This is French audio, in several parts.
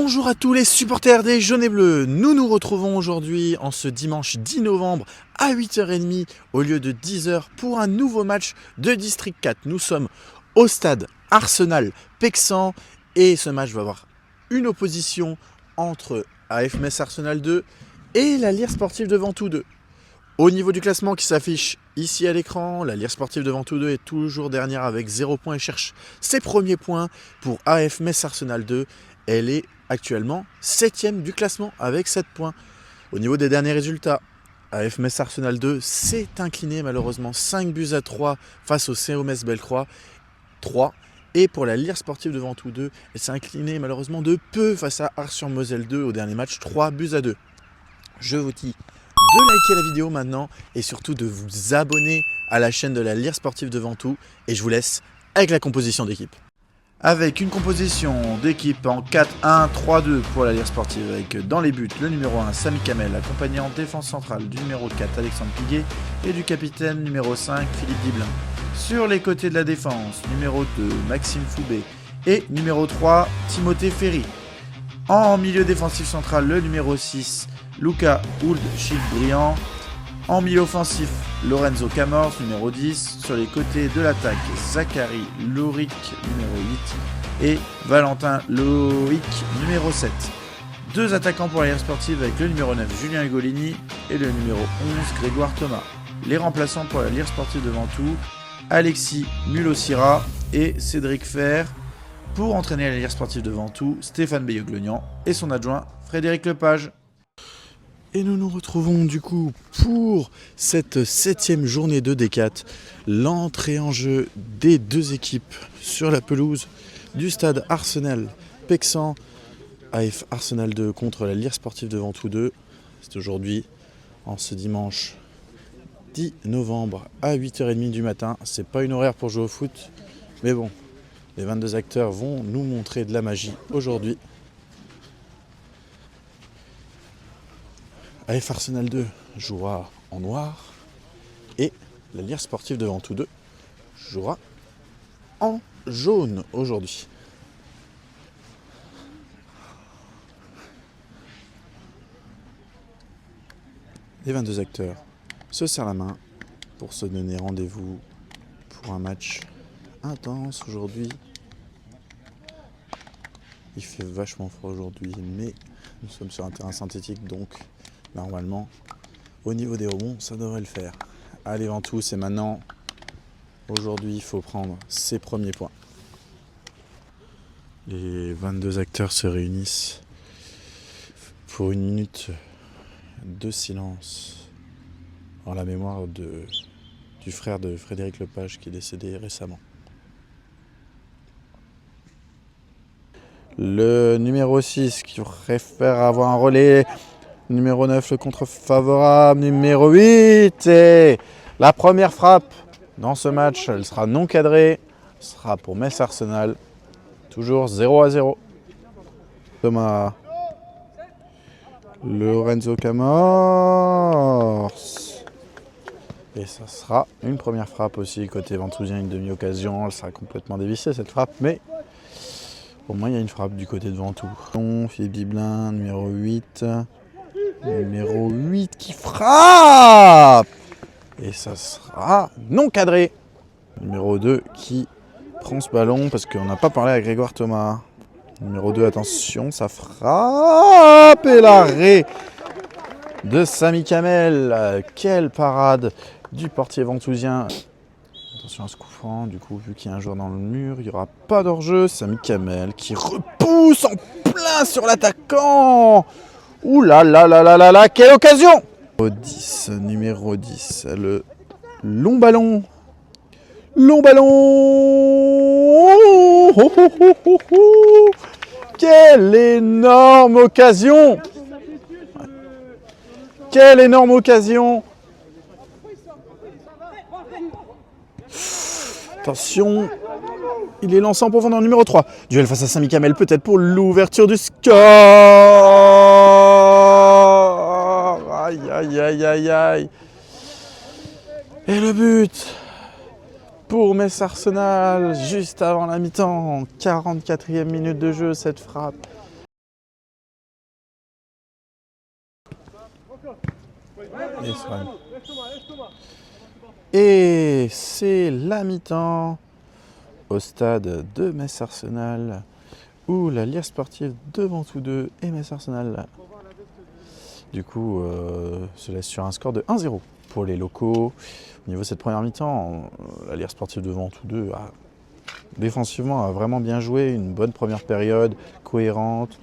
Bonjour à tous les supporters des jaunes et bleus. Nous nous retrouvons aujourd'hui en ce dimanche 10 novembre à 8h30 au lieu de 10h pour un nouveau match de District 4. Nous sommes au stade Arsenal-Pexan et ce match va avoir une opposition entre AF Metz Arsenal 2 et la Lire Sportive de Ventoux 2. Au niveau du classement qui s'affiche ici à l'écran, la Lire Sportive de Ventoux 2 est toujours dernière avec 0 points et cherche ses premiers points. Pour AF Metz Arsenal 2, elle est actuellement 7ème du classement avec 7 points. Au niveau des derniers résultats, AF Metz Arsenal 2 s'est incliné malheureusement 5-3 face au CO Metz Bellecroix 3. Et pour la Lire Sportive de Ventoux 2, elle s'est inclinée malheureusement de peu face à Ars-sur-Moselle 2 au dernier match 3-2. Je vous dis de liker la vidéo maintenant et surtout de vous abonner à la chaîne de la Lire Sportive de Ventoux. Et je vous laisse avec la composition d'équipe. Avec une composition d'équipe en 4-1-3-2 pour la Lire Sportive, avec dans les buts le numéro 1 Samy Kamel, accompagné en défense centrale du numéro 4 Alexandre Piguet et du capitaine numéro 5 Philippe Diblin. Sur les côtés de la défense, numéro 2 Maxime Foubé et numéro 3 Timothée Ferry. En milieu défensif central, le numéro 6 Luca Ould-Chic-Briand. En milieu offensif, Lorenzo Camors, numéro 10. Sur les côtés de l'attaque, Zachary Louric, numéro 8. Et Valentin Loïc, numéro 7. Deux attaquants pour la Lire Sportive avec le numéro 9, Julien Ugolini, et le numéro 11, Grégoire Thomas. Les remplaçants pour la Lire Sportive de Ventoux, Alexis Mulosira et Cédric Fer. Pour entraîner la Lire Sportive de Ventoux, Stéphane Beyoglognan et son adjoint, Frédéric Lepage. Et nous nous retrouvons du coup pour cette 7e journée de D4, l'entrée en jeu des deux équipes sur la pelouse du stade Arsenal-Pexan, AF Arsenal 2 contre la Lire Sportive de Ventoux 2. C'est aujourd'hui, en ce dimanche 10 novembre à 8h30 du matin. C'est pas une horaire pour jouer au foot, mais bon, les 22 acteurs vont nous montrer de la magie aujourd'hui. AF Arsenal 2 jouera en noir et la Lire Sportive de Ventoux 2 jouera en jaune aujourd'hui. Les 22 acteurs se serrent la main pour se donner rendez-vous pour un match intense aujourd'hui. Il fait vachement froid aujourd'hui, mais nous sommes sur un terrain synthétique, donc normalement, au niveau des rebonds, ça devrait le faire. Allez, Ventoux, c'est maintenant. Aujourd'hui, il faut prendre ses premiers points. Les 22 acteurs se réunissent pour une minute de silence en la mémoire du frère de Frédéric Lepage qui est décédé récemment. Le numéro 6 qui préfère avoir un relais. Numéro 9, le contre favorable. Numéro 8. Et la première frappe dans ce match, elle sera non cadrée. Ce sera pour Metz Arsenal. Toujours 0-0. Thomas. Lorenzo Camors. Et ça sera une première frappe aussi. Côté ventousien, une demi-occasion. Elle sera complètement dévissée cette frappe. Mais au moins, il y a une frappe du côté de Ventoux. Philippe Diblin, numéro 8. Numéro 8 qui frappe. Et ça sera non cadré. Numéro 2 qui prend ce ballon parce qu'on n'a pas parlé à Grégoire Thomas. Numéro 2, attention, ça frappe. Et l'arrêt de Samy Kamel. Quelle parade du portier ventousien. Attention à ce coup franc, du coup, vu qu'il y a un joueur dans le mur, il n'y aura pas d'hors-jeu. Samy Kamel qui repousse en plein sur l'attaquant. Ouh là là là là là là, quelle occasion! Numéro 10, le long ballon. Long ballon. Oh, oh, oh, oh, oh. Quelle énorme occasion! Quelle énorme occasion! Attention, il est lancé en profondeur, numéro 3. Duel face à Samy Kamel, peut-être pour l'ouverture du score. Aïe, aïe, aïe, aïe, aïe. Et le but pour Metz Arsenal, juste avant la mi-temps, 44e minute de jeu, cette frappe. Et c'est la mi-temps au stade de Metz Arsenal, où la Lierre Sportive de Ventoux-2 et Metz Arsenal, du coup, se laisse sur un score de 1-0 pour les locaux. Au niveau de cette première mi-temps, la Lierre Sportive de Ventoux-2 défensivement a vraiment bien joué, une bonne première période, cohérente,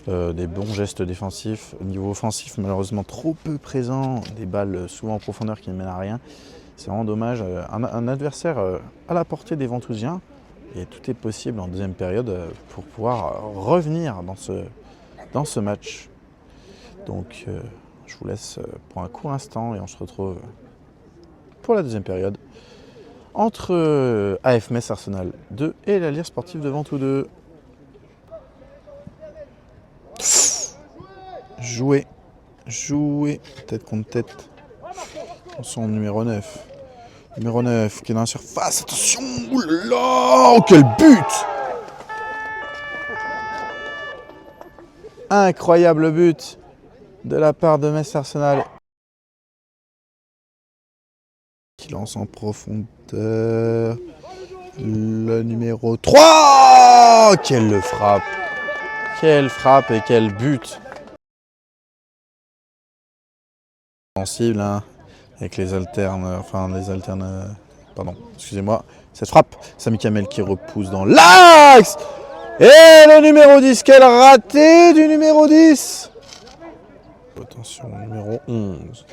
des bons gestes défensifs. Au niveau offensif, malheureusement trop peu présent, des balles souvent en profondeur qui ne mènent à rien. C'est vraiment dommage. Un adversaire à la portée des Ventousiens, et tout est possible en deuxième période pour pouvoir revenir dans ce match. Donc je vous laisse pour un court instant et on se retrouve pour la deuxième période entre AF Metz Arsenal 2 et la Lierre Sportive de Ventoux-2. Jouer, tête contre tête. Attention, numéro 9. Numéro 9 qui est dans la surface. Attention, oulala, oh, quel but! Incroyable but de la part de Metz Arsenal. Qui lance en profondeur. Le numéro 3! Quelle frappe! Quelle frappe et quel but! Sensible, hein, avec les alternes, pardon, excusez-moi, cette frappe, Sami Kamel qui repousse dans l'axe! Et le numéro 10, quel raté du numéro 10! Attention, numéro 11.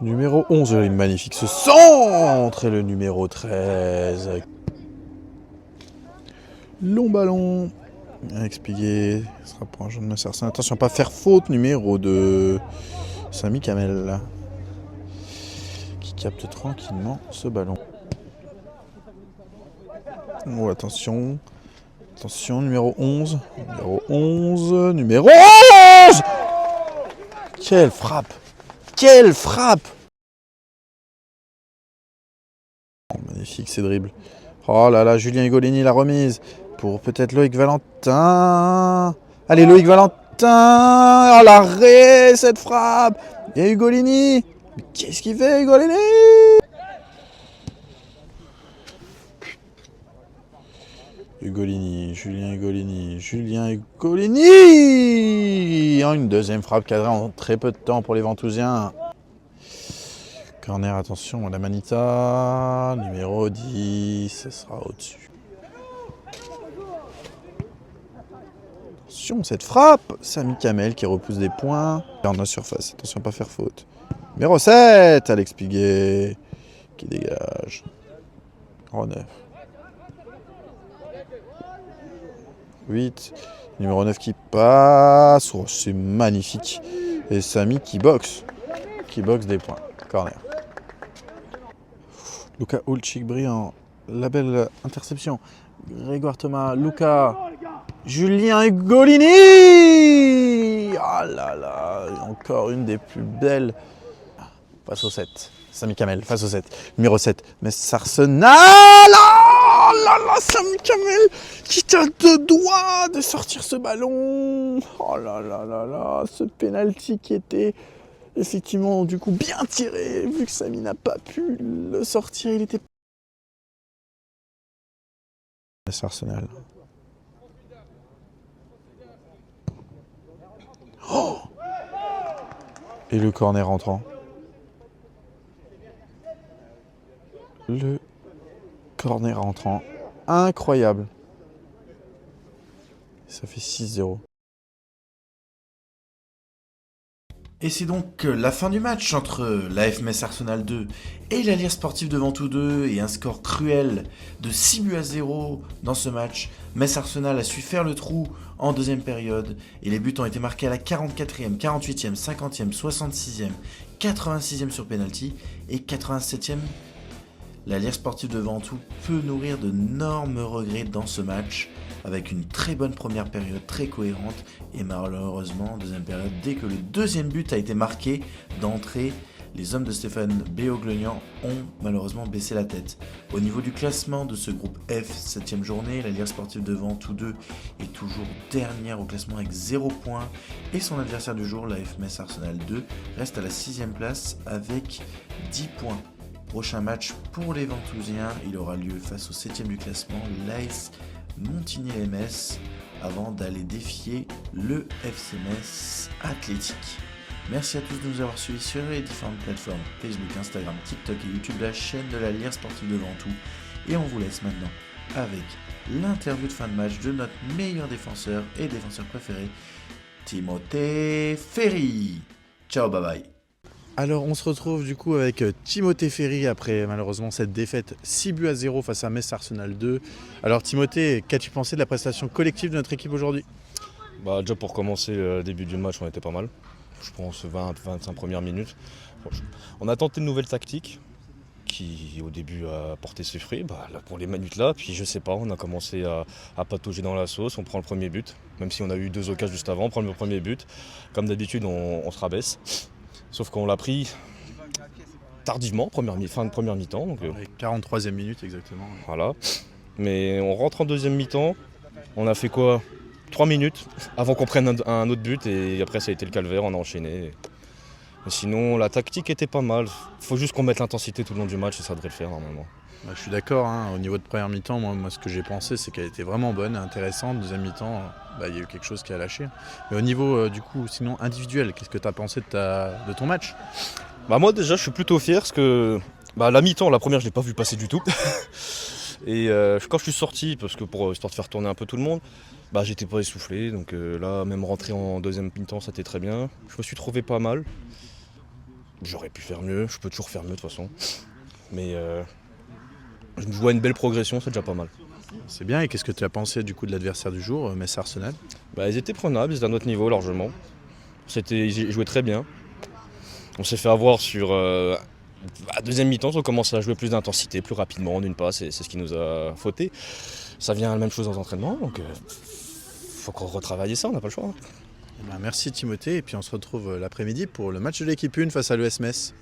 Numéro 11, il est magnifique ce centre! Et le numéro 13. Long ballon. Expliqué, ce sera pour un jeu de Metz Arsenal. Attention, pas faire faute, numéro 2. Sami Kamel qui capte tranquillement ce ballon. Oh, attention. Attention, numéro 11. Numéro 11. Numéro 11! Quelle frappe! Quelle frappe! Oh, magnifique ces dribbles. Oh là là, Julien Ugolini la remise. Pour peut-être Loïc Valentin. Allez, Loïc Valentin. Oh, l'arrêt, cette frappe. Et Ugolini. Mais qu'est-ce qu'il fait, Ugolini? Julien Ugolini. Une deuxième frappe cadrée en très peu de temps pour les Ventousiens. Corner, attention, la Manita. Numéro 10, ce sera au-dessus. Attention, cette frappe, Sami Kamel qui repousse des points. En la surface, attention à ne pas faire faute. Numéro 7, Alex Piguet qui dégage. Numéro 9. 8. Numéro 9 qui passe. Oh, c'est magnifique. Et Sami qui boxe. Qui boxe des points. Corner. Luka Hulchik brillant. La belle interception. Grégoire Thomas. Luka. Julien Ugolini. Ah là là. Encore une des plus belles. Face au 7. Sami Kamel face au 7. Numéro 7. Metz Arsenal. Oh là là, Sami Kamel qui a deux doigts de sortir ce ballon. Oh là là là là. Ce penalty qui était effectivement du coup bien tiré. Vu que Sami n'a pas pu le sortir. Il était... Metz Arsenal. Oh! Et le corner rentrant. Le corner rentrant. Incroyable. Ça fait 6-0. Et c'est donc la fin du match entre l'AF Metz Arsenal 2 et la Lierre Sportive de Ventoux-2 et un score cruel de 6-0 dans ce match. Metz Arsenal a su faire le trou en deuxième période et les buts ont été marqués à la 44e, 48e, 50e, 66e, 86e sur penalty et 87e. La Lierre Sportive de Ventoux peut nourrir d'énormes regrets dans ce match, avec une très bonne première période très cohérente et malheureusement en deuxième période, dès que le deuxième but a été marqué d'entrée, les hommes de Stéphane Béoglenian ont malheureusement baissé la tête. Au niveau du classement de ce groupe F, 7ème journée, la Lierre Sportive devant tous deux est toujours dernière au classement avec 0 points. Et son adversaire du jour, l'AF Metz Arsenal 2, reste à la 6ème place avec 10 points. Prochain match pour les Ventousiens, il aura lieu face au 7ème du classement, l'AS Montigny-les-Metz, avant d'aller défier le FC Metz Athlétique. Merci à tous de nous avoir suivis sur les différentes plateformes Facebook, Instagram, TikTok et YouTube, la chaîne de la Lierre Sportive de Ventoux. Et on vous laisse maintenant avec l'interview de fin de match de notre meilleur défenseur et défenseur préféré, Timothée Ferry. Ciao, bye bye. Alors on se retrouve du coup avec Timothée Ferry après malheureusement cette défaite 6-0 face à Metz Arsenal 2. Alors Timothée, qu'as-tu pensé de la prestation collective de notre équipe aujourd'hui ? Déjà pour commencer, le début du match on était pas mal. Je pense 20-25 premières minutes. On a tenté une nouvelle tactique qui au début a porté ses fruits pour les minutes là. Puis je sais pas, on a commencé à patauger dans la sauce, on prend le premier but. Même si on a eu 2 occasions juste avant, on prend le premier but. Comme d'habitude on se rabaisse. Sauf qu'on l'a pris tardivement, fin de première mi-temps. Donc, 43e minute exactement. Voilà. Mais on rentre en deuxième mi-temps. On a fait quoi 3 minutes avant qu'on prenne un autre but et après ça a été le calvaire, on a enchaîné. Mais sinon la tactique était pas mal. Faut juste qu'on mette l'intensité tout le long du match et ça devrait le faire normalement. Je suis d'accord, hein. Au niveau de première mi-temps, moi ce que j'ai pensé c'est qu'elle était vraiment bonne, intéressante. Deuxième mi-temps, il y a eu quelque chose qui a lâché. Mais au niveau du coup sinon individuel, qu'est-ce que tu as pensé de ton match ? Moi déjà je suis plutôt fier parce que la mi-temps, la première je l'ai pas vu passer du tout. Et quand je suis sorti, parce que histoire de faire tourner un peu tout le monde, j'étais pas essoufflé. Donc là même rentrer en deuxième mi-temps c'était très bien. Je me suis trouvé pas mal. J'aurais pu faire mieux, je peux toujours faire mieux de toute façon. Mais je vois une belle progression, c'est déjà pas mal. C'est bien, et qu'est-ce que tu as pensé du coup de l'adversaire du jour, Metz Arsenal ? Ils étaient prenables, ils étaient à notre niveau largement. Ils jouaient très bien. On s'est fait avoir sur deuxième mi-temps, on commence à jouer plus d'intensité, plus rapidement, en une passe, et c'est ce qui nous a fauté. Ça vient la même chose dans l'entraînement, donc faut qu'on retravaille ça, on n'a pas le choix. Merci Timothée, et puis on se retrouve l'après-midi pour le match de l'équipe 1 face à l'ES Metz.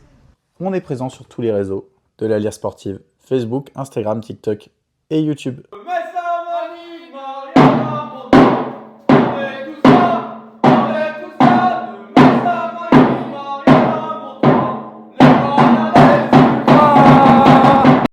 On est présent sur tous les réseaux de la Lierre Sportive, Facebook, Instagram, TikTok et YouTube.